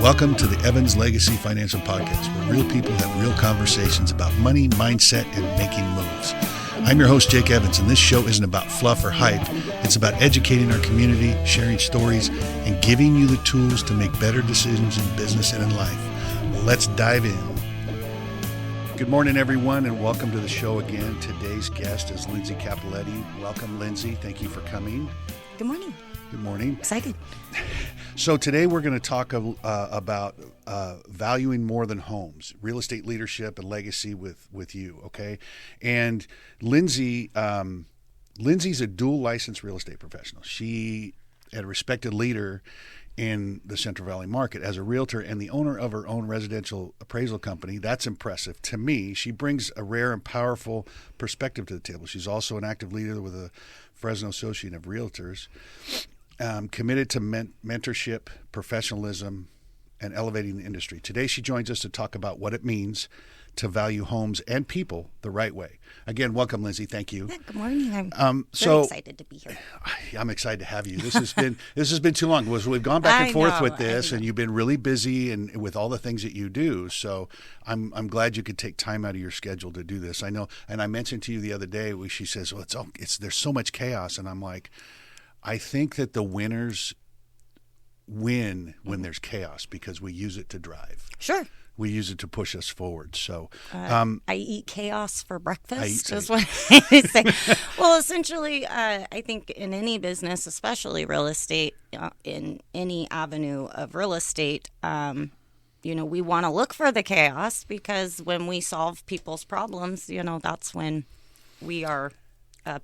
Welcome to the Evans Legacy Financial Podcast, where real people have real conversations about money, mindset, and making moves. I'm your host, Jake Evans, and this show isn't about fluff or hype. It's about educating our community, sharing stories, and giving you the tools to make better decisions in business and in life. Well, let's dive in. Good morning, everyone, and welcome to the show again. Today's guest is Lindsay Cappelletti. Welcome, Lindsay. Thank you for coming. Good morning. Good morning. Excited. So today we're going to talk about valuing more than homes, real estate leadership and legacy with you, okay? And Lindsay, Lindsay's a dual licensed real estate professional. She is a respected leader in the Central Valley market as a realtor and the owner of her own residential appraisal company. That's impressive to me. She brings a rare and powerful perspective to the table. She's also an active leader with the Fresno Association of Realtors. Committed to mentorship, professionalism, and elevating the industry. Today, she joins us to talk about what it means to value homes and people the right way. Again, welcome, Lindsay. Thank you. Yeah, good morning. I'm very excited to be here. I'm excited to have you. This has been too long. We've gone back and forth with this, and you've been really busy and with all the things that you do. So I'm glad you could take time out of your schedule to do this. I know, and I mentioned to you the other day. She says, "Well, there's so much chaos," and I'm like, I think that the winners win when there's chaos because we use it to drive. Sure. We use it to push us forward. So I eat chaos for breakfast is what I say. Well, essentially, I think in any business, especially real estate, in any avenue of real estate, we want to look for the chaos because when we solve people's problems, that's when we are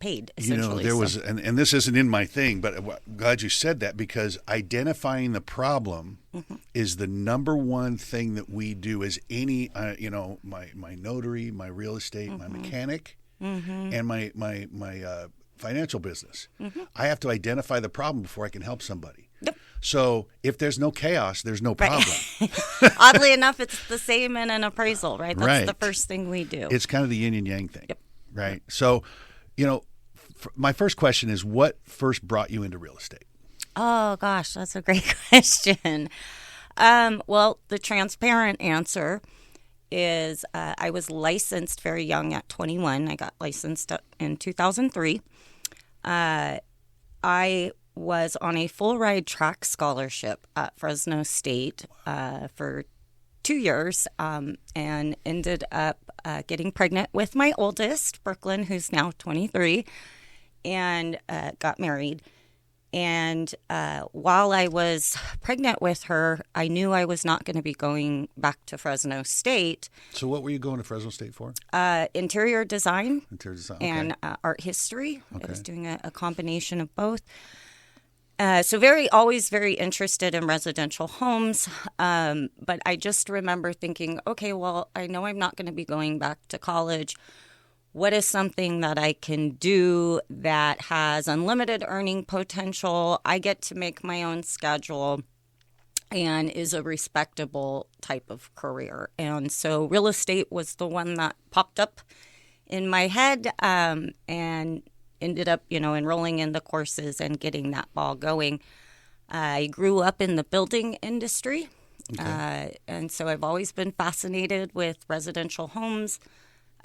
paid, essentially. There was, and this isn't in my thing, but I'm glad you said that because identifying the problem is the number one thing that we do as any, my notary, my real estate, my mechanic, and my financial business. I have to identify the problem before I can help somebody. Yep. So if there's no chaos, there's no problem. Right. Oddly enough, it's the same in an appraisal, right? That's the first thing we do. It's kind of the yin and yang thing. Yep. Right. So, my first question is, what first brought you into real estate? Oh, gosh, that's a great question. Well, the transparent answer is I was licensed very young at 21. I got licensed in 2003. I was on a full ride track scholarship at Fresno State for 2 years and ended up getting pregnant with my oldest, Brooklyn, who's now 23, and got married. And while I was pregnant with her, I knew I was not going to be going back to Fresno State. So what were you going to Fresno State for? Interior design. Interior design, okay. And art history. Okay. I was doing a combination of both. So always very interested in residential homes. But I just remember thinking, okay, well, I know I'm not going to be going back to college. What is something that I can do that has unlimited earning potential? I get to make my own schedule and is a respectable type of career. And so real estate was the one that popped up in my head and ended up, enrolling in the courses and getting that ball going. I grew up in the building industry, and so I've always been fascinated with residential homes.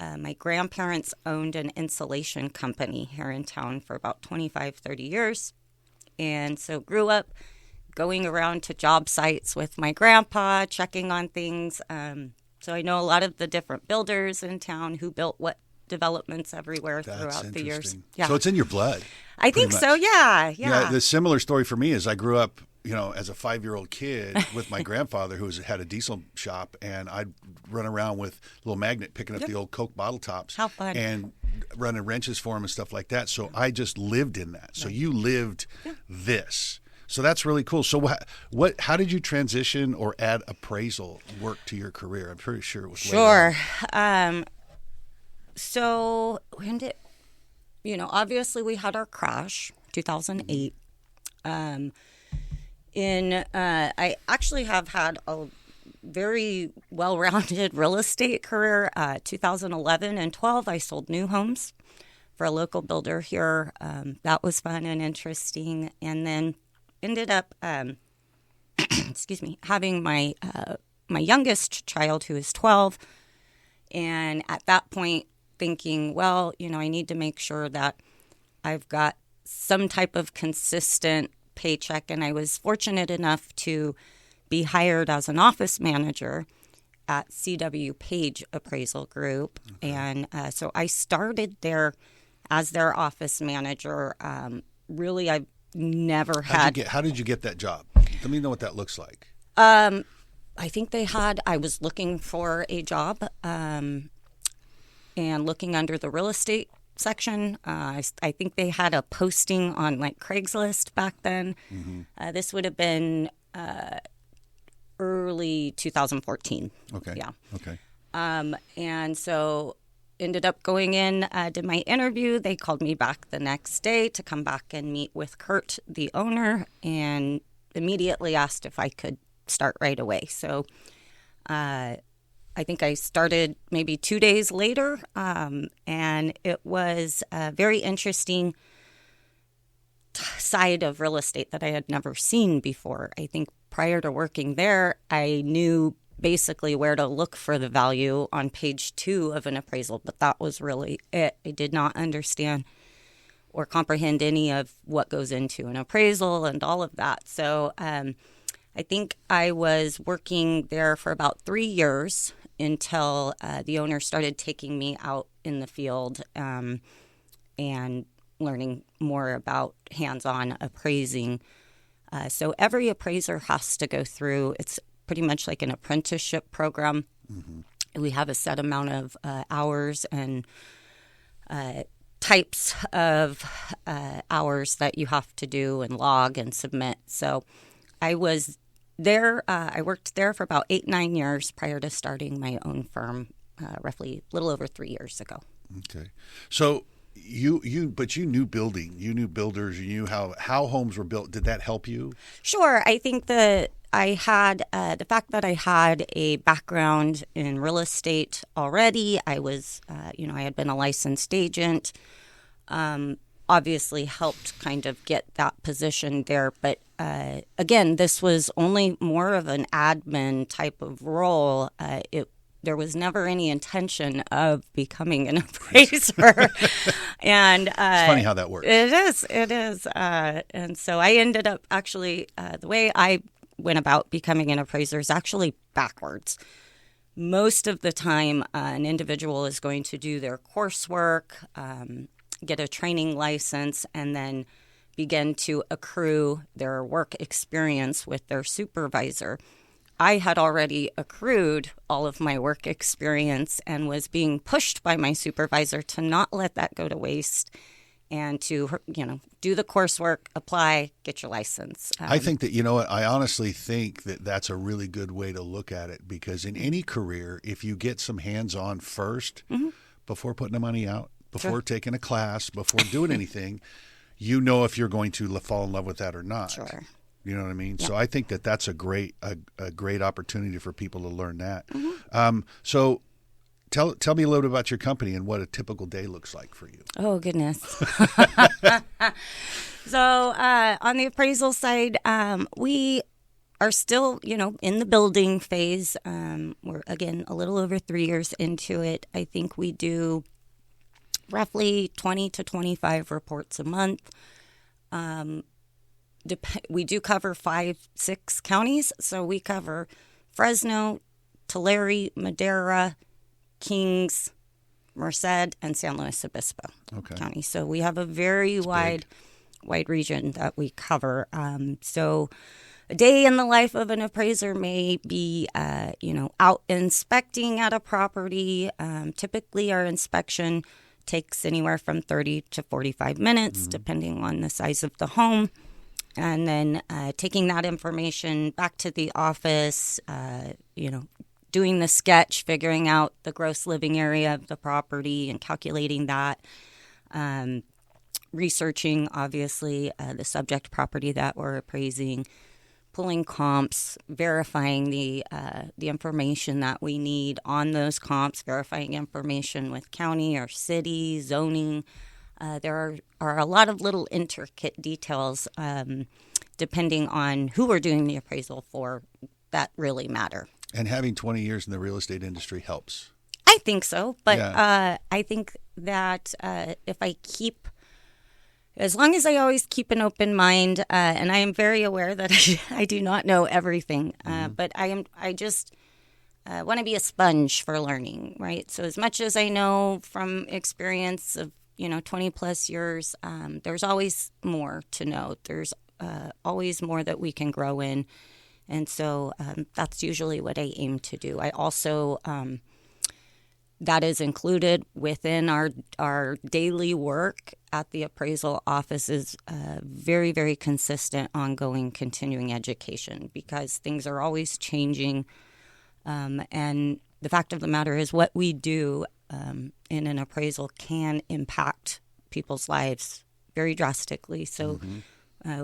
My grandparents owned an insulation company here in town for about 25, 30 years, and so grew up going around to job sites with my grandpa, checking on things. So I know a lot of the different builders in town who built what developments everywhere throughout the years. Yeah. So it's in your blood. I think so, yeah. The similar story for me is I grew up, as a 5-year-old kid with my grandfather who had a diesel shop, and I'd run around with a little magnet picking up the old Coke bottle tops. How fun. And running wrenches for him and stuff like that. So I just lived in that. So you lived this. So that's really cool. So how did you transition or add appraisal work to your career? I'm pretty sure it was later on. So when did, obviously we had our crash, 2008. I actually have had a very well-rounded real estate career. 2011 and 12, I sold new homes for a local builder here. That was fun and interesting. And then ended up excuse me, having my my youngest child, who is 12, and at that point thinking, well, I need to make sure that I've got some type of consistent paycheck. And I was fortunate enough to be hired as an office manager at CW Page Appraisal Group. Okay. And so I started there as their office manager. Really, I've never had. How did you get that job? Let me know what that looks like. I think I was looking for a job and looking under the real estate section. I think they had a posting on like Craigslist back then. Mm-hmm. This would have been early 2014. Okay. Yeah. Okay. And so ended up going in, did my interview. They called me back the next day to come back and meet with Kurt, the owner, and immediately asked if I could start right away. So I think I started maybe 2 days later, and it was a very interesting side of real estate that I had never seen before. I think prior to working there, I knew basically where to look for the value on page 2 of an appraisal, but that was really it. I did not understand or comprehend any of what goes into an appraisal and all of that. So I think I was working there for about 3 years until the owner started taking me out in the field and learning more about hands-on appraising. So every appraiser has to go through, it's pretty much like an apprenticeship program. Mm-hmm. We have a set amount of hours and types of hours that you have to do and log and submit. So I was there. I worked there for about 8-9 years prior to starting my own firm, roughly a little over 3 years ago. Okay. So you knew building, you knew builders, you knew how homes were built. Did that help you? Sure. I think that I had the fact that I had a background in real estate already. I was, I had been a licensed agent. Obviously helped kind of get that position there. But again, this was only more of an admin type of role. There was never any intention of becoming an appraiser. And it's funny how that works. It is. And so I ended up actually, the way I went about becoming an appraiser is actually backwards. Most of the time, an individual is going to do their coursework, get a training license, and then begin to accrue their work experience with their supervisor. I had already accrued all of my work experience and was being pushed by my supervisor to not let that go to waste and to, do the coursework, apply, get your license. I think that, I honestly think that that's a really good way to look at it, because in any career, if you get some hands-on first, mm-hmm. before putting the money out, before Sure. taking a class, before doing anything, if you're going to fall in love with that or not. Sure. You know what I mean? Yeah. So I think that that's a great opportunity for people to learn that. Mm-hmm. So tell me a little bit about your company and what a typical day looks like for you. Oh, goodness. So on the appraisal side, we are still, in the building phase. We're, again, a little over 3 years into it. I think we do roughly 20 to 25 reports a month. We do cover 5-6 counties. So we cover Fresno, Tulare, Madera, Kings, Merced, and San Luis Obispo County. So we have a very wide region that we cover. So a day in the life of an appraiser may be, out inspecting at a property. Typically, our inspection takes anywhere from 30 to 45 minutes, mm-hmm. depending on the size of the home. And then taking that information back to the office, doing the sketch, figuring out the gross living area of the property and calculating that, researching, obviously, the subject property that we're appraising, pulling comps, verifying the information that we need on those comps, verifying information with county or city, zoning. There are a lot of little intricate details depending on who we're doing the appraisal for, that really matter. And having 20 years in the real estate industry helps. I think so, but Yeah. I think that if I keep, as long as I always keep an open mind, and I am very aware that I do not know everything, but I just want to be a sponge for learning, right? So as much as I know from experience of 20 plus years, there's always more to know. There's always more that we can grow in, and so that's usually what I aim to do. I also that is included within our daily work at the appraisal office is very, very consistent, ongoing, continuing education, because things are always changing. And the fact of the matter is what we do in an appraisal can impact people's lives very drastically. So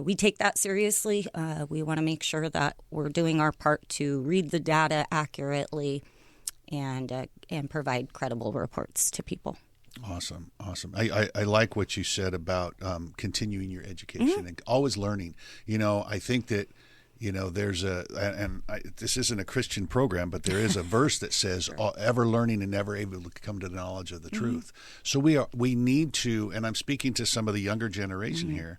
we take that seriously. We want to make sure that we're doing our part to read the data accurately and provide credible reports to people. Awesome. I like what you said about continuing your education and always learning. I think that, there's this isn't a Christian program, but there is a verse that says, ever learning and never able to come to the knowledge of the truth. So we need to, and I'm speaking to some of the younger generation here,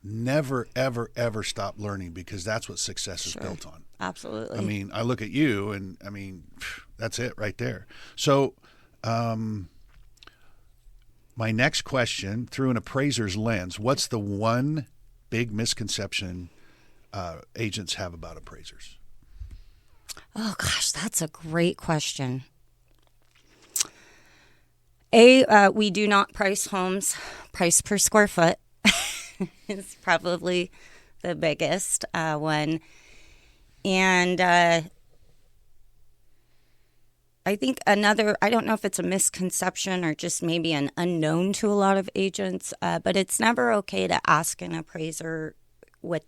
never, ever, ever stop learning, because that's what success is built on. Absolutely. I mean, I look at you and that's it right there. So, my next question, through an appraiser's lens, what's the one big misconception agents have about appraisers? Oh, gosh, that's a great question. We do not price homes. Price per square foot is probably the biggest one. And I think another, I don't know if it's a misconception or just maybe an unknown to a lot of agents, but it's never okay to ask an appraiser what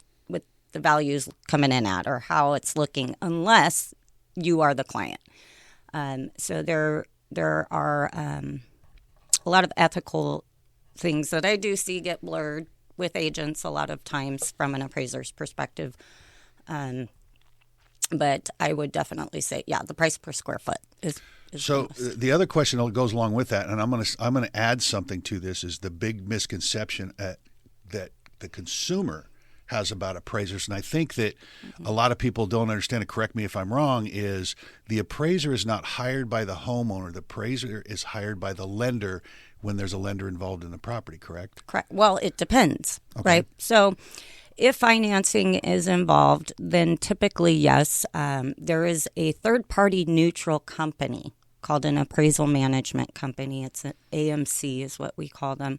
the value's coming in at or how it's looking unless you are the client. So there are a lot of ethical things that I do see get blurred with agents a lot of times from an appraiser's perspective. But I would definitely say, the price per square foot is so the other question that goes along with that, and I'm gonna add something to this, is the big misconception that the consumer has about appraisers. And I think that a lot of people don't understand it, correct me if I'm wrong, is the appraiser is not hired by the homeowner. The appraiser is hired by the lender when there's a lender involved in the property, correct? Correct. Well, it depends, right? So if financing is involved, then typically, yes, there is a third-party neutral company called an appraisal management company. It's an AMC is what we call them.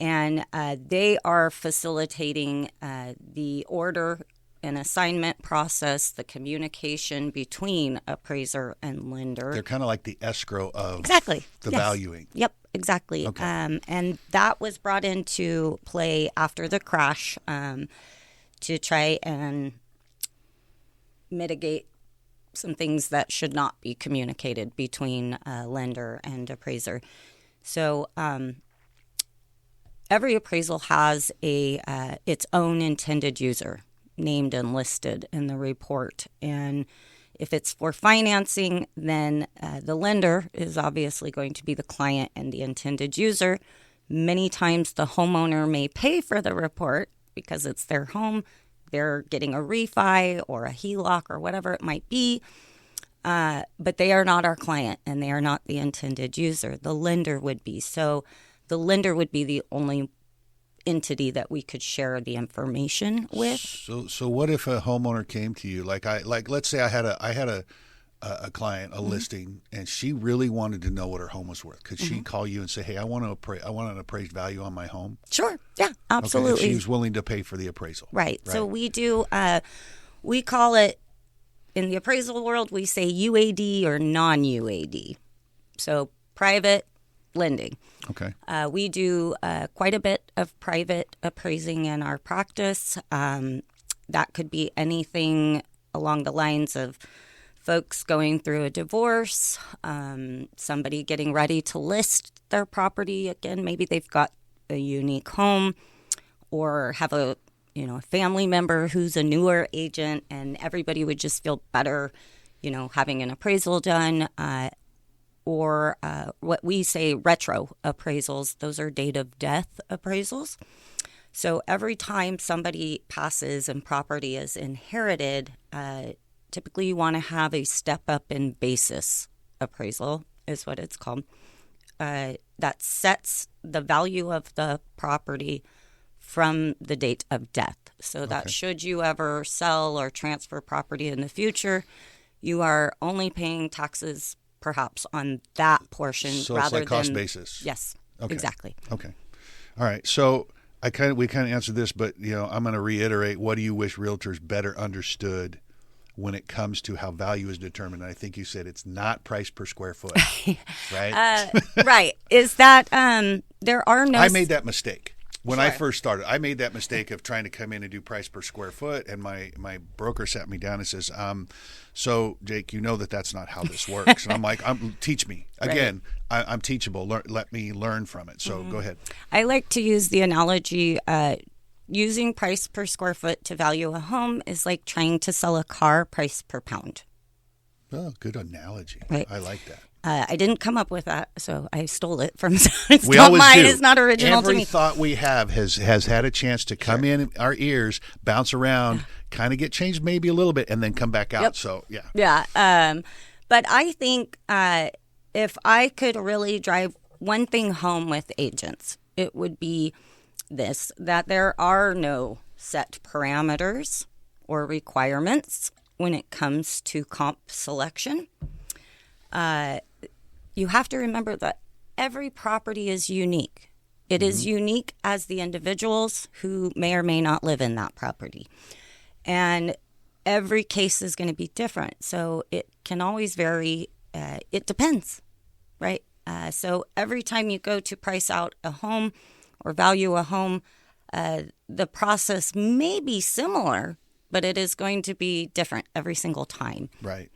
And they are facilitating the order and assignment process, the communication between appraiser and lender. They're kind of like the escrow of the valuing. Yep, exactly. Okay. And that was brought into play after the crash to try and mitigate some things that should not be communicated between lender and appraiser. So every appraisal has its own intended user named and listed in the report. And if it's for financing, then the lender is obviously going to be the client and the intended user. Many times the homeowner may pay for the report because it's their home. They're getting a refi or a HELOC or whatever it might be. But they are not our client and they are not the intended user. The lender would be. So the lender would be the only entity that we could share the information with. So what if a homeowner came to you, like let's say I had a client, a listing, and she really wanted to know what her home was worth. Could she call you and say, "Hey, I want an appraised value on my home"? Sure. Yeah, absolutely. Okay, if she was willing to pay for the appraisal. Right. So we do. We call it in the appraisal world. We say UAD or non-UAD. So private lending. Okay. We do quite a bit of private appraising in our practice. That could be anything along the lines of folks going through a divorce, somebody getting ready to list their property. Again, maybe they've got a unique home or have a a family member who's a newer agent, and everybody would just feel better, having an appraisal done, or what we say retro appraisals. Those are date of death appraisals. So every time somebody passes and property is inherited, typically you want to have a step up in basis appraisal, is what it's called. That sets the value of the property from the date of death. So that should you ever sell or transfer property in the future, you are only paying taxes perhaps on that portion So rather it's like cost than basis. Yes, Okay. exactly. Okay. All right. So we kind of answered this, but I'm going to reiterate. What do you wish realtors better understood when it comes to how value is determined? And I think you said it's not price per square foot, right? Right. Is that there are no? I made that mistake. When I Sure. first started, I made that mistake of trying to come in and do price per square foot, and my broker sat me down and says, "So Jake, that's not how this works." And I'm like, "Teach me again. Right. I'm teachable. Let me learn from it." So go ahead. I like to use the analogy. Using price per square foot to value a home is like trying to sell a car price per pound. Oh, good analogy. Right. I like that. I didn't come up with that, so I stole it from. It's We not always mine. do. It's not original to Every me. thought we have has had a chance to come in our ears, bounce around, kind of get changed maybe a little bit, and then come back out. Yep. So yeah. Yeah. But I think if I could really drive one thing home with agents, it would be this: that there are no set parameters or requirements when it comes to comp selection. You have to remember that every property is unique. It is unique as the individuals who may or may not live in that property. And every case is going to be different. So it can always vary. It depends, right? So every time you go to price out a home or value a home, the process may be similar, but it is going to be different every single time. Right.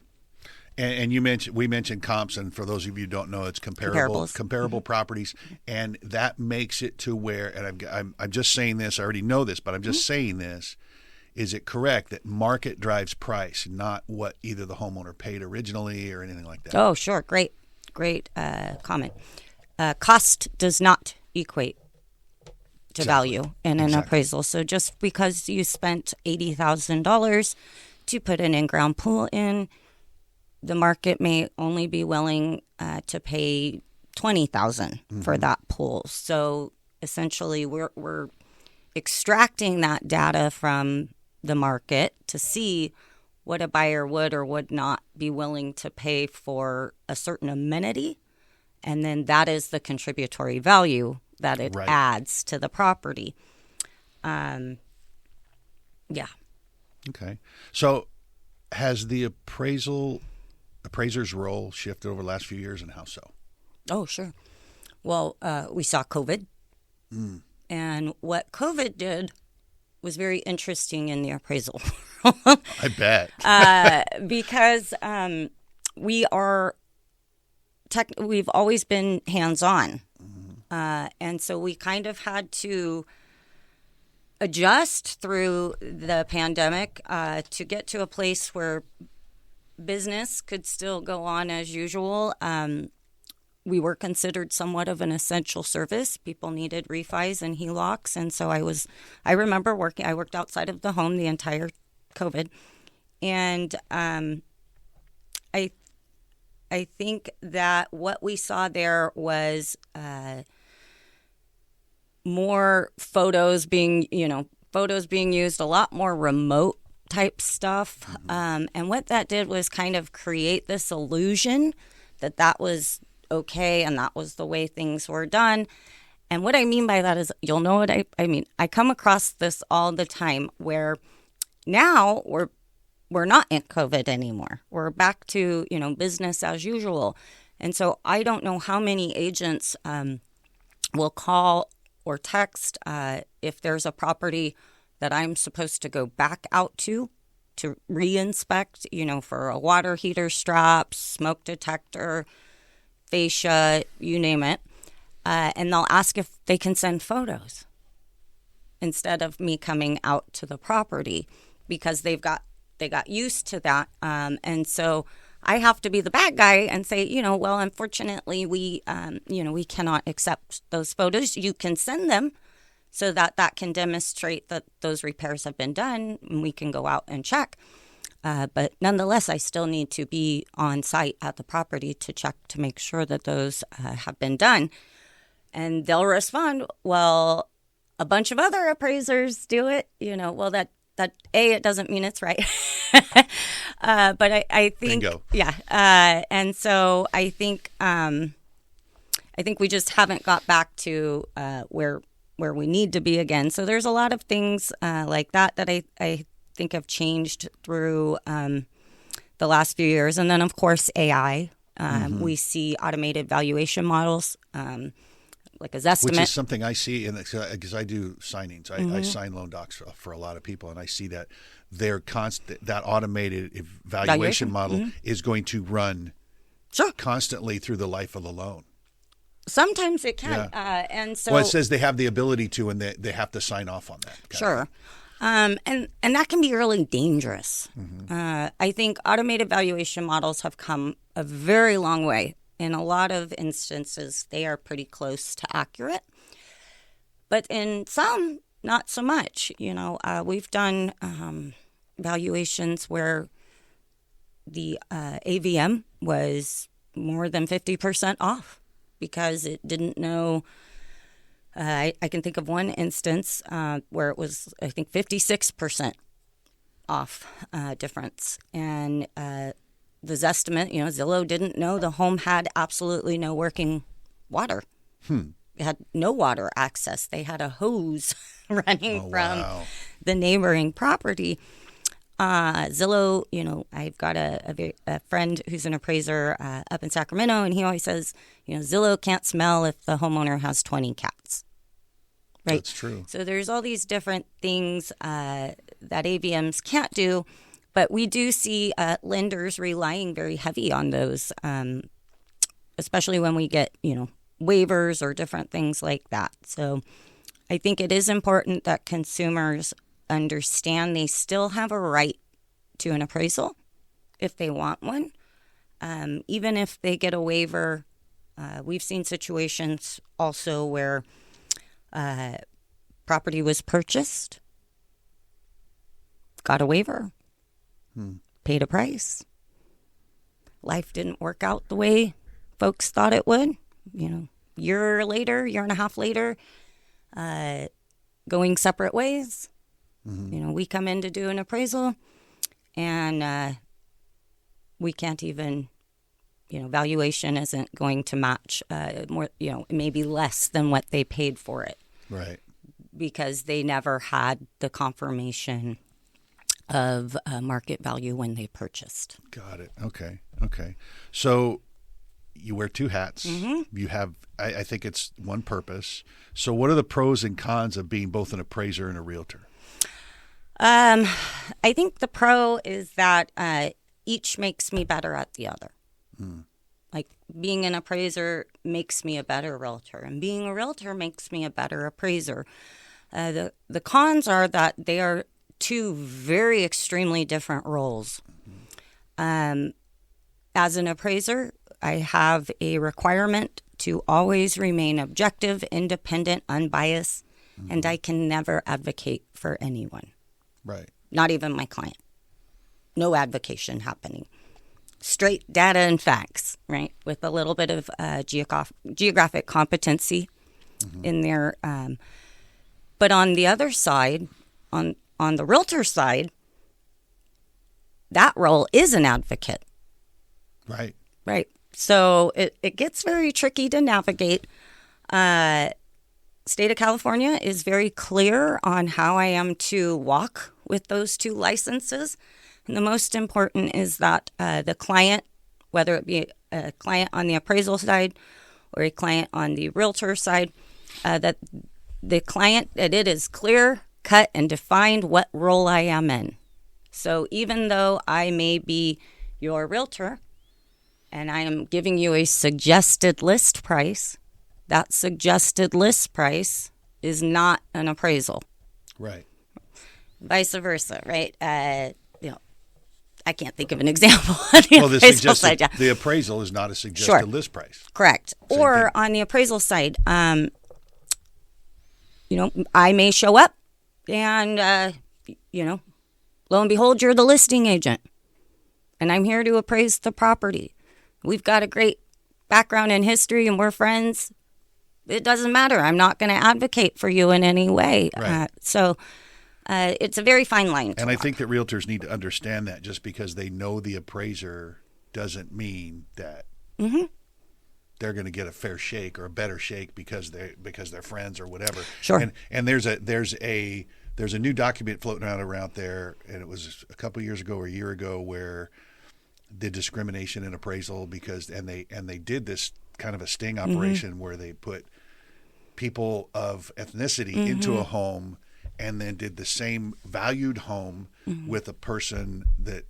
And we mentioned comps, and for those of you who don't know, it's comparable properties, and that makes it to where, and I'm just saying this, I already know this, but I'm just saying this, is it correct that market drives price, not what either the homeowner paid originally or anything like that? Oh, sure. Great comment. Cost does not equate to value in an appraisal. So just because you spent $80,000 to put an in-ground pool in, the market may only be willing to pay $20,000 for that pool. So essentially, we're extracting that data from the market to see what a buyer would or would not be willing to pay for a certain amenity, and then that is the contributory value that it adds to the property. Yeah. Okay. So has the appraiser's role shifted over the last few years, and how so? Oh, sure. Well, we saw COVID. And what COVID did was very interesting in the appraisal world. I bet. Because we've always been hands-on. And so we kind of had to adjust through the pandemic to get to a place where business could still go on as usual. We were considered somewhat of an essential service. People needed refis and HELOCs. And so I remember I worked outside of the home the entire COVID. And I think that what we saw there was more photos being used, a lot more remote type stuff. And what that did was kind of create this illusion that was okay and that was the way things were done. And what I mean by that is, you'll know what I mean. I come across this all the time where now we're not in COVID anymore. We're back to, business as usual. And so I don't know how many agents will call or text if there's a property that I'm supposed to go back out to re-inspect, for a water heater strap, smoke detector, fascia, you name it. And they'll ask if they can send photos. instead of me coming out to the property, because they got used to that. And so I have to be the bad guy and say, well, unfortunately, we cannot accept those photos. You can send them so that can demonstrate that those repairs have been done, and we can go out and check. But nonetheless, I still need to be on site at the property to check to make sure that those have been done. And they'll respond, well, a bunch of other appraisers do it. Well, that it doesn't mean it's right. But I think, Bingo. Yeah. And so I think we just haven't got back to where we need to be again. So there's a lot of things like that I think have changed through the last few years. And then, of course, AI. We see automated valuation models, like a Zestimate. Which is something I see, because I do signings. I sign loan docs for a lot of people, and I see that that automated valuation model is going to run constantly through the life of the loan. Sometimes it can. Yeah. And so, well, it says they have the ability to, and they have to sign off on that. Sure. And that can be really dangerous. I think automated valuation models have come a very long way. In a lot of instances, they are pretty close to accurate. But in some, not so much. We've done valuations where the AVM was more than 50% off because it didn't know. I can think of one instance where it was, I think, 56% off difference. And the Zestimate, Zillow didn't know the home had absolutely no working water. It had no water access. They had a hose running from the neighboring property. Zillow, I've got a friend who's an appraiser up in Sacramento, and he always says, Zillow can't smell if the homeowner has 20 cats. Right? That's true. So there's all these different things that AVMs can't do, but we do see lenders relying very heavy on those, especially when we get, waivers or different things like that. So I think it is important that consumers understand they still have a right to an appraisal if they want one. Even if they get a waiver, we've seen situations also where property was purchased, got a waiver, paid a price. Life didn't work out the way folks thought it would. Year and a half later, going separate ways. We come in to do an appraisal, and we can't even, valuation isn't going to match more, maybe less than what they paid for it. Right. Because they never had the confirmation of market value when they purchased. Got it. Okay. So you wear two hats. You have, I think it's one purpose. So what are the pros and cons of being both an appraiser and a realtor? I think the pro is that each makes me better at the other. Like being an appraiser makes me a better realtor, and being a realtor makes me a better appraiser. The cons are that they are two very extremely different roles. As an appraiser, I have a requirement to always remain objective, independent, unbiased, and I can never advocate for anyone. Right. Not even my client. No advocation happening. Straight data and facts, right? With a little bit of geographic competency in there. But on the other side, on the realtor side, that role is an advocate. Right. Right. So it gets very tricky to navigate. State of California is very clear on how I am to walk with those two licenses. And the most important is that the client, whether it be a client on the appraisal side or a client on the realtor side, that the client, that it is clear, cut, and defined what role I am in. So even though I may be your realtor and I am giving you a suggested list price, that suggested list price is not an appraisal. Right. Vice versa, right? I can't think of an example on the appraisal side. Yeah. The appraisal is not a suggested list price. Correct. Same or thing. on the appraisal side, I may show up and, lo and behold, you're the listing agent. And I'm here to appraise the property. We've got a great background in history and we're friends. It doesn't matter. I'm not going to advocate for you in any way. Right. It's a very fine line. And I think that realtors need to understand that just because they know the appraiser doesn't mean that they're going to get a fair shake or a better shake because they're friends or whatever. Sure. And there's a new document floating around there, and it was a couple years ago or a year ago where the discrimination in appraisal and they did this kind of a sting operation where they put people of ethnicity into a home and then did the same valued home with a person that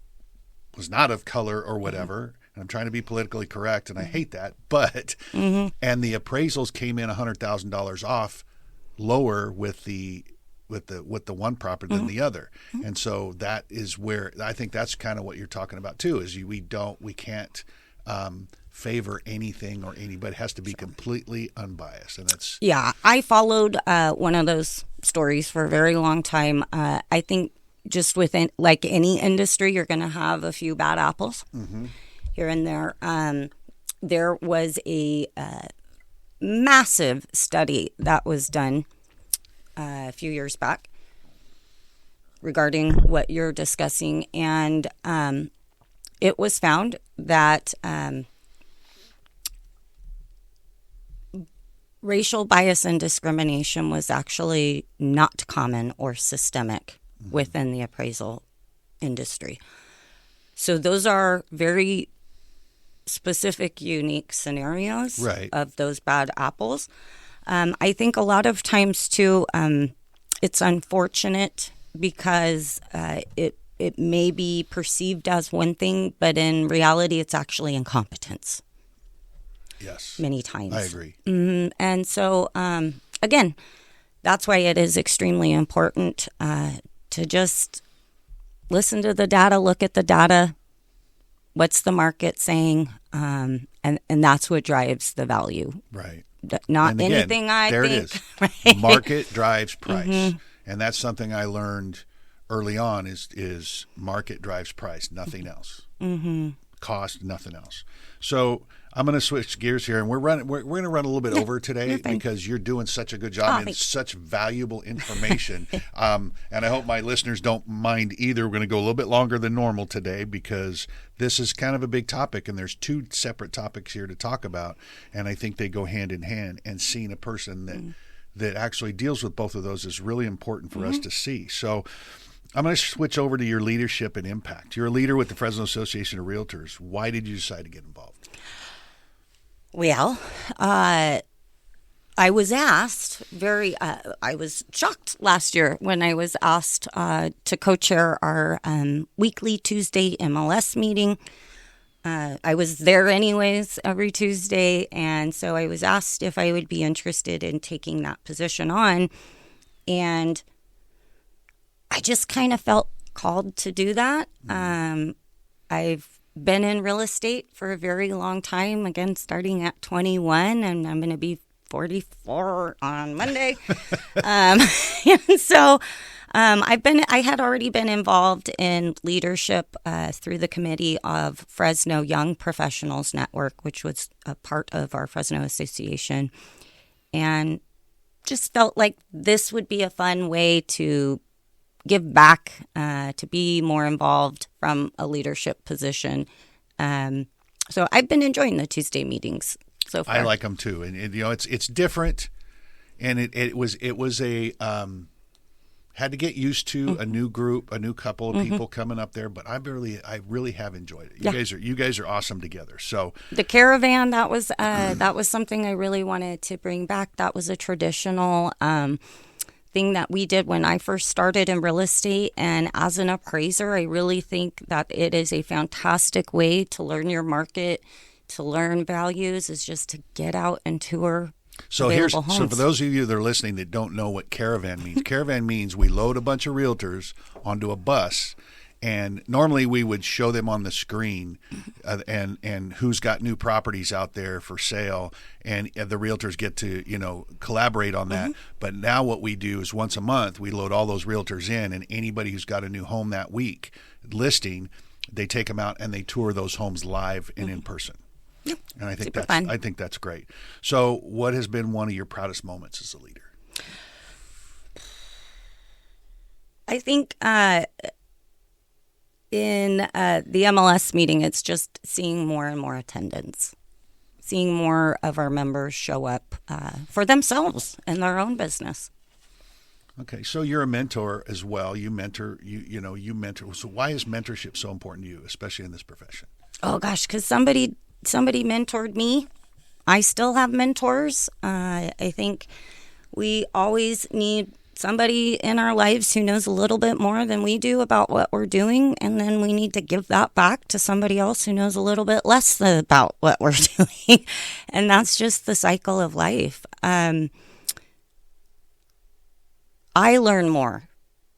was not of color or whatever. And I'm trying to be politically correct, and I hate that. But and the appraisals came in $100,000 off lower with the one property than the other. And so that is where I think that's kind of what you're talking about too. Is we can't favor anything or anybody. It has to be completely unbiased, and that's I followed one of those stories for a very long time. I think just within like any industry, you're going to have a few bad apples here and there. There was a massive study that was done a few years back regarding what you're discussing, and it was found that racial bias and discrimination was actually not common or systemic within the appraisal industry. So those are very specific, unique scenarios of those bad apples. I think a lot of times, too, it's unfortunate because it may be perceived as one thing, but in reality, it's actually incompetence. Yes. Many times. I agree. And so, again, that's why it is extremely important to just listen to the data, look at the data, what's the market saying, and that's what drives the value. Right. Not and again, anything I there think. It is. Right? Market drives price. And that's something I learned early on is market drives price, nothing else. Cost, nothing else. So I'm going to switch gears here, and we're going to run a little bit over today because you're doing such a good job and such valuable information. And I hope my listeners don't mind either. We're going to go a little bit longer than normal today because this is kind of a big topic, and there's two separate topics here to talk about, and I think they go hand in hand. And seeing a person that actually deals with both of those is really important for us to see. So I'm going to switch over to your leadership and impact. You're a leader with the Fresno Association of Realtors. Why did you decide to get involved? Well, I was asked I was shocked last year when I was asked to co-chair our weekly Tuesday MLS meeting. I was there anyways every Tuesday, and so I was asked if I would be interested in taking that position on, and I just kind of felt called to do that. I've been in real estate for a very long time, again, starting at 21, and I'm going to be 44 on Monday. And so I had already been involved in leadership through the committee of Fresno Young Professionals Network, which was a part of our Fresno Association, and just felt like this would be a fun way to give back, to be more involved from a leadership position. So I've been enjoying the Tuesday meetings so far. I like them too, and it's different, and it was a had to get used to a new group, a new couple of people coming up there, but I really have enjoyed it. You guys are awesome together. So the caravan, that was something I really wanted to bring back. That was a traditional thing that we did when I first started in real estate. And as an appraiser, I really think that it is a fantastic way to learn your market, to learn values, is just to get out and tour So available homes. So for those of you that are listening that don't know what caravan means, caravan means we load a bunch of realtors onto a bus, and normally we would show them on the screen and who's got new properties out there for sale, and the realtors get to, collaborate on that. But now what we do is once a month we load all those realtors in, and anybody who's got a new home that week listing, they take them out and they tour those homes live and in person. Yep. And I think fun. I think that's great. So what has been one of your proudest moments as a leader? I think in the MLS meeting, it's just seeing more and more attendance, seeing more of our members show up for themselves and their own business. Okay, so you're a mentor as well. You mentor. You mentor. So why is mentorship so important to you, especially in this profession? Oh gosh, because somebody mentored me. I still have mentors. I think we always need somebody in our lives who knows a little bit more than we do about what we're doing, and then we need to give that back to somebody else who knows a little bit less about what we're doing. And that's just the cycle of life. I learn more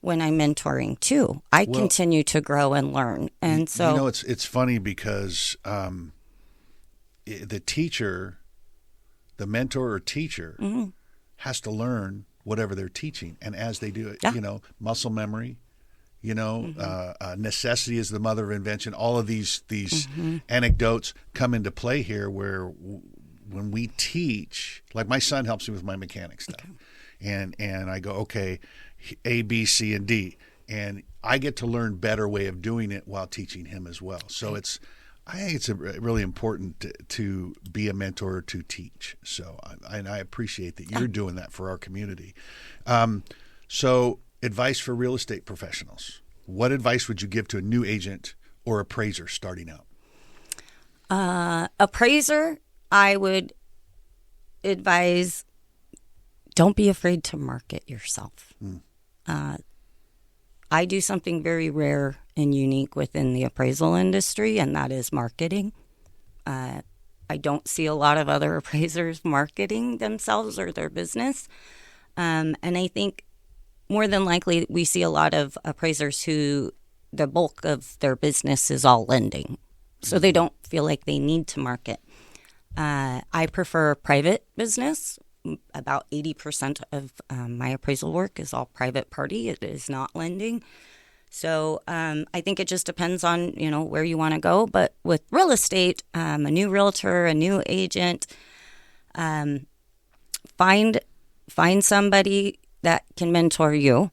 when I'm mentoring too. I continue to grow and learn. And so it's funny because the teacher, the mentor or teacher has to learn whatever they're teaching, and as they do it, muscle memory, necessity is the mother of invention. All of these anecdotes come into play here, where when we teach, like my son helps me with my mechanic stuff, and I go, okay, A, B, C, and D, and I get to learn better way of doing it while teaching him as well. So I think it's really important to be a mentor, to teach. So, and I appreciate that you're doing that for our community. So, advice for real estate professionals. What advice would you give to a new agent or appraiser starting out? Appraiser, I would advise, don't be afraid to market yourself. I do something very rare and unique within the appraisal industry, and that is marketing. I don't see a lot of other appraisers marketing themselves or their business. And I think more than likely we see a lot of appraisers who the bulk of their business is all lending. So they don't feel like they need to market. I prefer private business. About 80% of my appraisal work is all private party. It is not lending. So I think it just depends on, where you want to go. But with real estate, a new realtor, a new agent, find somebody that can mentor you,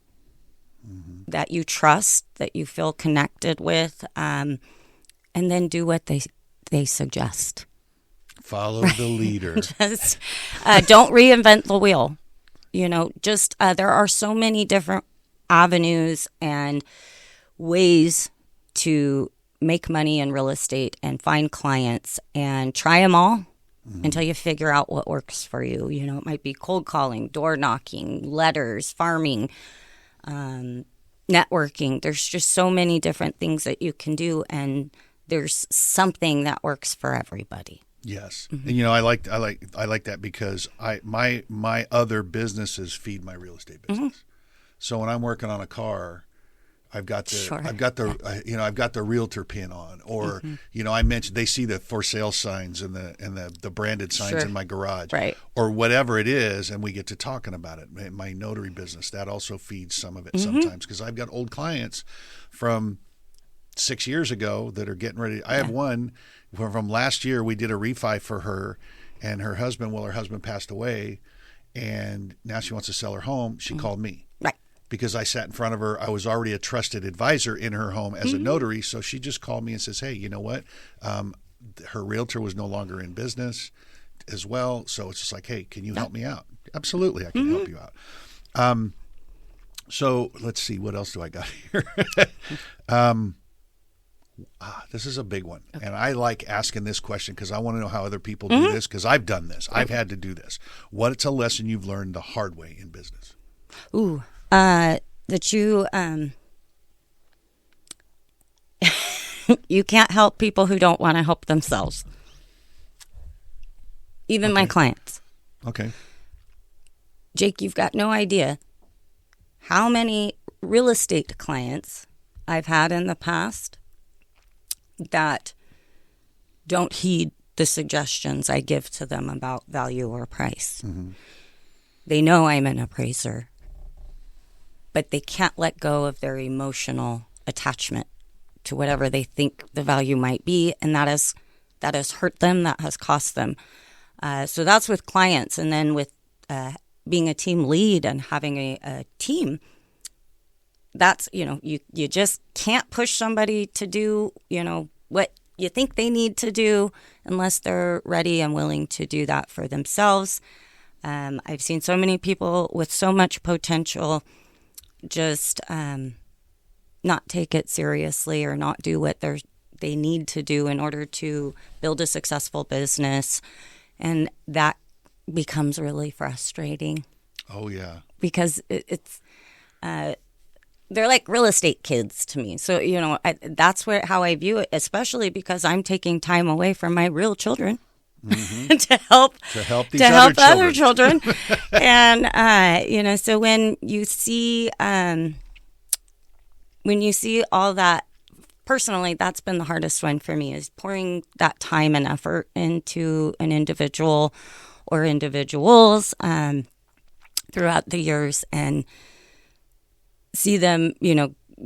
that you trust, that you feel connected with, and then do what they suggest. Follow the leader. Just don't reinvent the wheel. There are so many different avenues and ways to make money in real estate and find clients, and try them all until you figure out what works for you. It might be cold calling, door knocking, letters, farming, networking. There's just so many different things that you can do, and there's something that works for everybody. Yes. And I like that because my other businesses feed my real estate business. So when I'm working on a car, I've got the realtor pin on, or I mentioned they see the for sale signs and the branded signs in my garage, right, or whatever it is, and we get to talking about it. My notary business, that also feeds some of it sometimes, because I've got old clients from 6 years ago that are getting ready. I have one from last year. We did a refi for her and her husband. Well, her husband passed away, and now she wants to sell her home. She called me. Right. Because I sat in front of her. I was already a trusted advisor in her home as a notary. So she just called me and says, hey, you know what? Her realtor was no longer in business as well. So it's just like, hey, can you help me out? Absolutely, I can help you out. So let's see. What else do I got here? This is a big one. Okay. And I like asking this question because I want to know how other people do this, because I've done this. I've had to do this. What's a lesson you've learned the hard way in business? That you you can't help people who don't want to help themselves. Even my clients. Okay. Jake, you've got no idea how many real estate clients I've had in the past that don't heed the suggestions I give to them about value or price. Mm-hmm. They know I'm an appraiser, but they can't let go of their emotional attachment to whatever they think the value might be, and that has hurt them, that has cost them. So that's with clients. And then with being a team lead and having a team, that's, you just can't push somebody to do, what you think they need to do unless they're ready and willing to do that for themselves. I've seen so many people with so much potential just not take it seriously or not do what they need to do in order to build a successful business. And that becomes really frustrating. Oh, yeah. Because it's they're like real estate kids to me. So, that's how I view it, especially because I'm taking time away from my real children. Mm-hmm. to help other children. And, so when you see all that, personally, that's been the hardest one for me, is pouring that time and effort into an individual or individuals throughout the years and see them,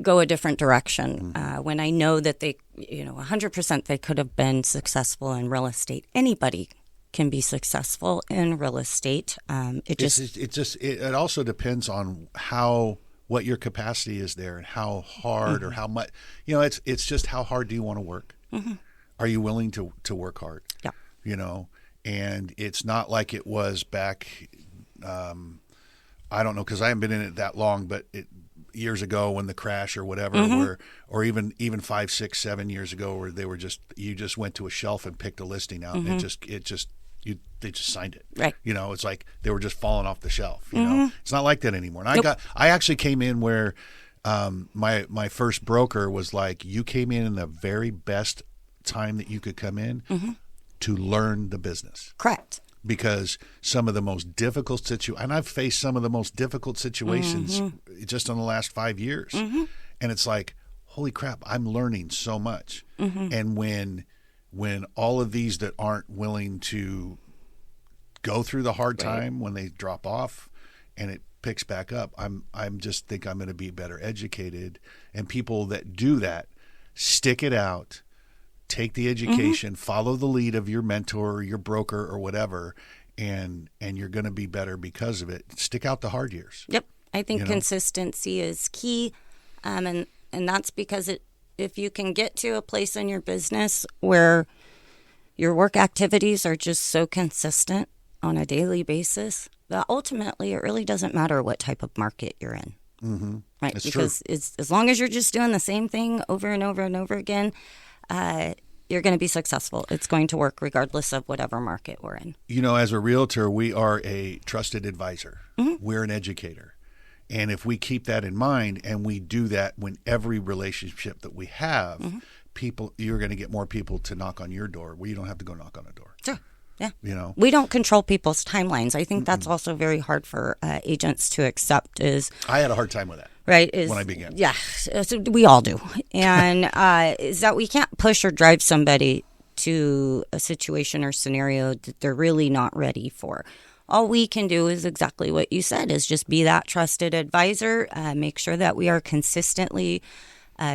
go a different direction. When I know that they, 100% they could have been successful in real estate. Anybody can be successful in real estate. It also depends on what your capacity is there and how hard or how much, it's just how hard do you want to work? Mm-hmm. Are you willing to work hard? Yeah. And it's not like it was back, I don't know, because I haven't been in it that long, but years ago when the crash or whatever, mm-hmm. or even 5, 6, 7 years ago, where you just went to a shelf and picked a listing out, mm-hmm. and they just signed it. Right. It's like they were just falling off the shelf. Mm-hmm. It's not like that anymore. And I actually came in where my first broker was like, you came in the very best time that you could come in mm-hmm. to learn the business. Correct. Because some of the most difficult and I've faced some of the most difficult situations mm-hmm. just in the last 5 years. Mm-hmm. And it's like, holy crap, I'm learning so much. Mm-hmm. And when all of these that aren't willing to go through the hard time, when they drop off and it picks back up, I'm just think I'm going to be better educated. And people that do that, stick it out, take the education, mm-hmm. follow the lead of your mentor or your broker or whatever, and you're going to be better because of it. Stick out the hard years. Yep. I think consistency is key. And that's because if you can get to a place in your business where your work activities are just so consistent on a daily basis, that ultimately it really doesn't matter what type of market you're in. Mm-hmm. Right? That's because true. As long as you're just doing the same thing over and over and over again, you're going to be successful. It's going to work regardless of whatever market we're in. As a realtor, we are a trusted advisor. Mm-hmm. We're an educator. And if we keep that in mind and we do that when every relationship that we have, mm-hmm. you're going to get more people to knock on your door where you don't have to go knock on a door. Sure. Yeah. We don't control people's timelines. I think mm-hmm. that's also very hard for agents to accept. I had a hard time with that. Right. When I began. Yeah. So we all do. And is that we can't push or drive somebody to a situation or scenario that they're really not ready for. All we can do is exactly what you said, is just be that trusted advisor, make sure that we are consistently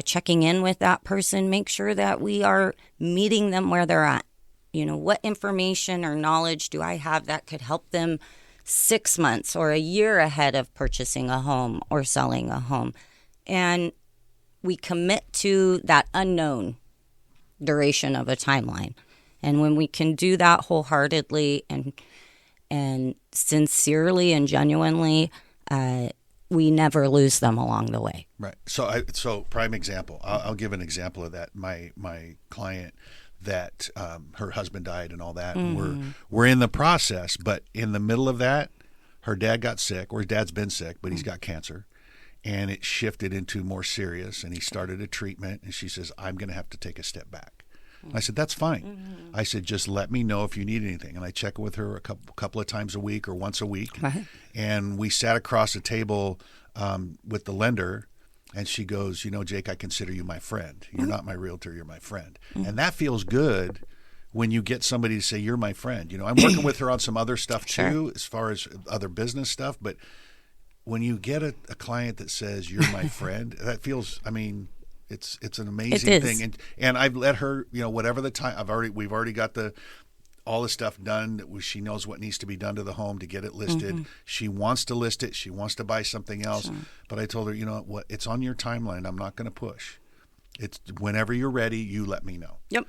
checking in with that person, make sure that we are meeting them where they're at. What information or knowledge do I have that could help them 6 months or a year ahead of purchasing a home or selling a home? And we commit to that unknown duration of a timeline. And when we can do that wholeheartedly and sincerely and genuinely, we never lose them along the way. Right. So prime example. I'll give an example of that. My client, that her husband died and all that. Mm-hmm. And we're in the process, but in the middle of that, her dad got sick, or his dad's been sick, but he's got cancer, and it shifted into more serious, and he started a treatment, and she says, I'm going to have to take a step back. I said, that's fine. I said, just let me know if you need anything. And I check with her a couple of times a week or once a week. Right. And we sat across the table with the lender, and she goes, Jake, I consider you my friend. You're not my realtor, you're my friend. And that feels good when you get somebody to say, you're my friend. I'm working with her on some other stuff too, as far as other business stuff. But when you get a client that says, you're my friend, that feels, it's an amazing thing. And I've let her, whatever the time, we've already got all the stuff done. That she knows what needs to be done to the home to get it listed. She wants to list it. She wants to buy something else. Sure. But I told her, what? It's on your timeline. I'm not going to push. It's whenever you're ready, you let me know. Yep.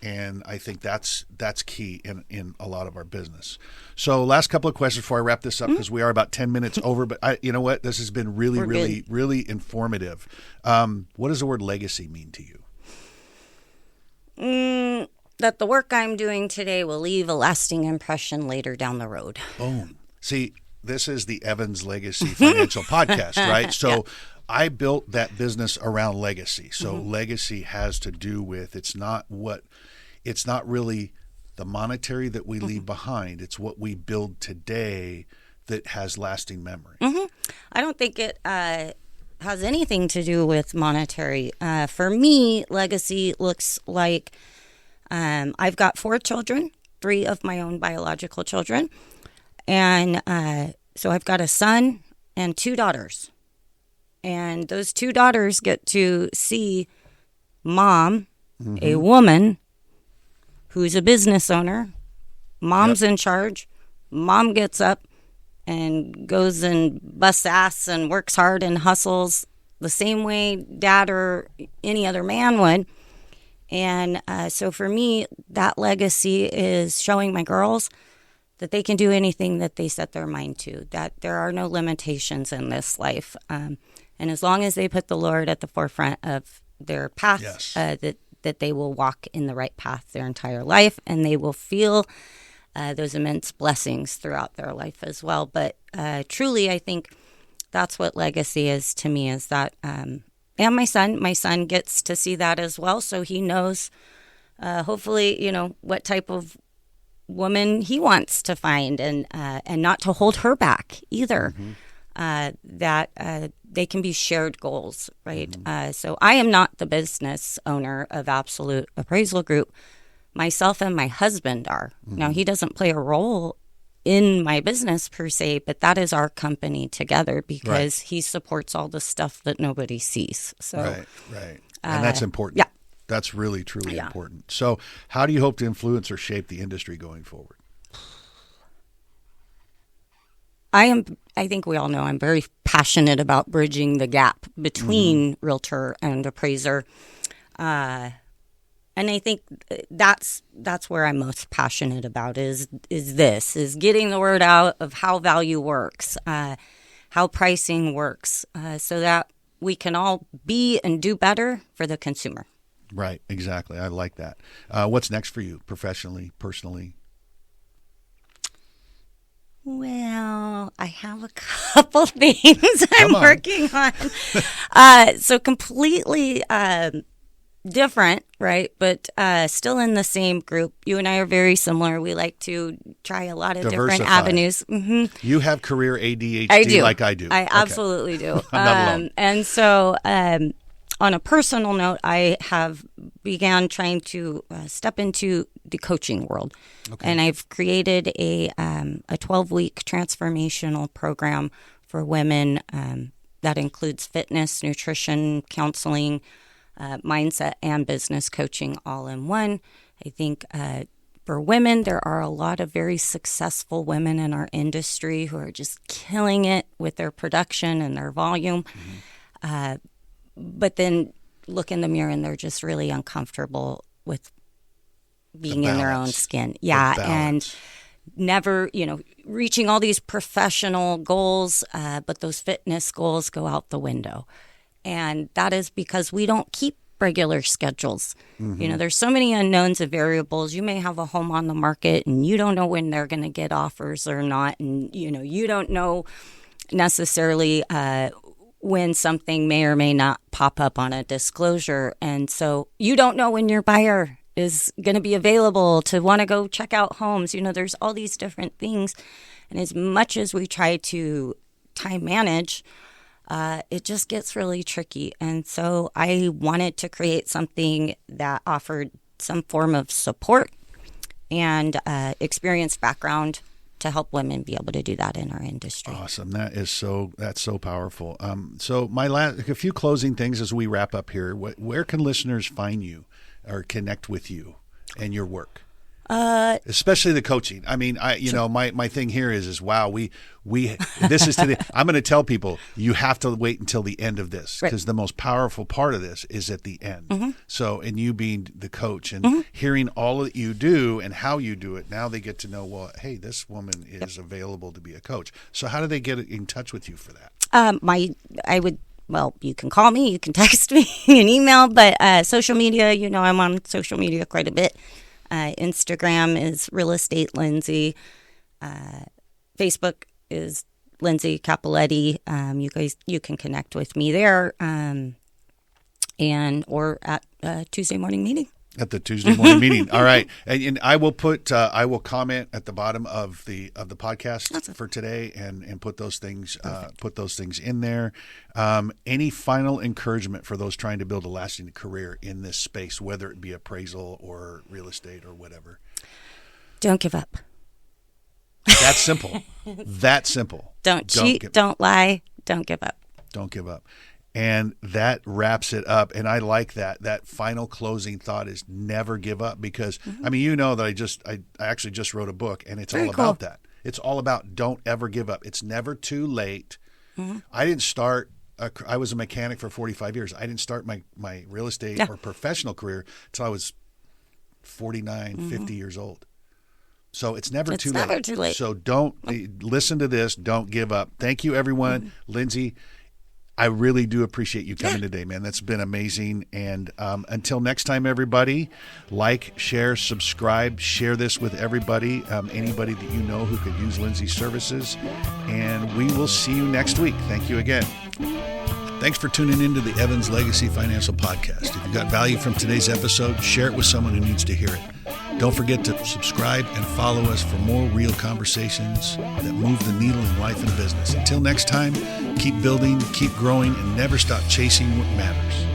And I think that's key in a lot of our business. So last couple of questions before I wrap this up, because we are about 10 minutes over. But you know what? This has been really informative. What does the word legacy mean to you? That the work I'm doing today will leave a lasting impression later down the road. Boom. See, this is the Evans Legacy Financial Podcast, right? So I built that business around legacy. So legacy has to do with, it's not really the monetary that we leave behind. It's what we build today that has lasting memory. I don't think it has anything to do with monetary. For me, legacy looks like I've got 4 children, 3 of my own biological children. And so I've got a son and 2 daughters. And those 2 daughters get to see mom, a woman who's a business owner. Mom's in charge. Mom gets up and goes and busts ass and works hard and hustles the same way dad or any other man would. And so for me, that legacy is showing my girls that they can do anything that they set their mind to, that there are no limitations in this life. And as long as they put the Lord at the forefront of their path, that they will walk in the right path their entire life, and they will feel those immense blessings throughout their life as well. But truly, I think that's what legacy is to me, is that, and my son gets to see that as well. So he knows, hopefully, what type of woman he wants to find, and not to hold her back either. That they can be shared goals, right? So I am not the business owner of Absolute Appraisal Group. Myself and my husband are. Now, he doesn't play a role in my business per se, but that is our company together, because he supports all the stuff that nobody sees. So right. And that's important. Yeah. That's really, truly important. So how do you hope to influence or shape the industry going forward? I think we all know I'm very passionate about bridging the gap between realtor and appraiser. And I think that's where I'm most passionate about is getting the word out of how value works, how pricing works, so that we can all be and do better for the consumer. Right, exactly. I like that. What's next for you professionally, personally? Well, I have a couple things I'm working on. So completely different, right? But still in the same group. You and I are very similar. We like to try a lot of different avenues. You have career ADHD I do. Like I do. I absolutely do. I'm not alone. And so on a personal note, I have began trying to step into the coaching world. And I've created a 12-week transformational program for women that includes fitness, nutrition, counseling, mindset, and business coaching all in one. I think for women, there are a lot of very successful women in our industry who are just killing it with their production and their volume. But then look in the mirror and they're just really uncomfortable with being in their own skin. Yeah. And never, reaching all these professional goals, but those fitness goals go out the window. And that is because we don't keep regular schedules. There's so many unknowns and variables. You may have a home on the market and you don't know when they're going to get offers or not. And, you don't know necessarily when something may or may not pop up on a disclosure. And so you don't know when your buyer is going to be available, to want to go check out homes. There's all these different things. And as much as we try to time manage, it just gets really tricky. And so I wanted to create something that offered some form of support and experience background to help women be able to do that in our industry. Awesome. That's so powerful. So a few closing things as we wrap up here. Where can listeners find you or connect with you and your work? Especially the coaching. I mean, my thing here is wow, we this is today. I'm going to tell people you have to wait until the end of this, because the most powerful part of this is at the end. Mm-hmm. So, and you being the coach and hearing all that you do and how you do it, now they get to know, well, hey, this woman is available to be a coach. So how do they get in touch with you for that? Well, you can call me, you can text me, an email, but social media, I'm on social media quite a bit. Instagram is Real Estate Lindsay. Facebook is Lindsay Cappelletti. You can connect with me there, or at Tuesday morning meeting. At the Tuesday morning meeting. All right. And I will I will comment at the bottom of the podcast for today and put those things in there. Any final encouragement for those trying to build a lasting career in this space, whether it be appraisal or real estate or whatever? Don't give up. That's simple. That's simple. Don't cheat. Don't lie. Don't give up. Don't give up. And that wraps it up. And I like that final closing thought is never give up, because I mean, that I actually just wrote a book, and it's all about that. It's all about don't ever give up. It's never too late. Mm-hmm. I didn't start, I was a mechanic for 45 years. I didn't start my real estate or professional career until I was 49, 50 years old. So it's never too late. So don't listen to this. Don't give up. Thank you, everyone. Lindsay, I really do appreciate you coming today, man. That's been amazing. And until next time, everybody, like, share, subscribe, share this with everybody, anybody that you know who could use Lindsay's services. And we will see you next week. Thank you again. Thanks for tuning into the Evans Legacy Financial Podcast. If you got value from today's episode, share it with someone who needs to hear it. Don't forget to subscribe and follow us for more real conversations that move the needle in life and business. Until next time, keep building, keep growing, and never stop chasing what matters.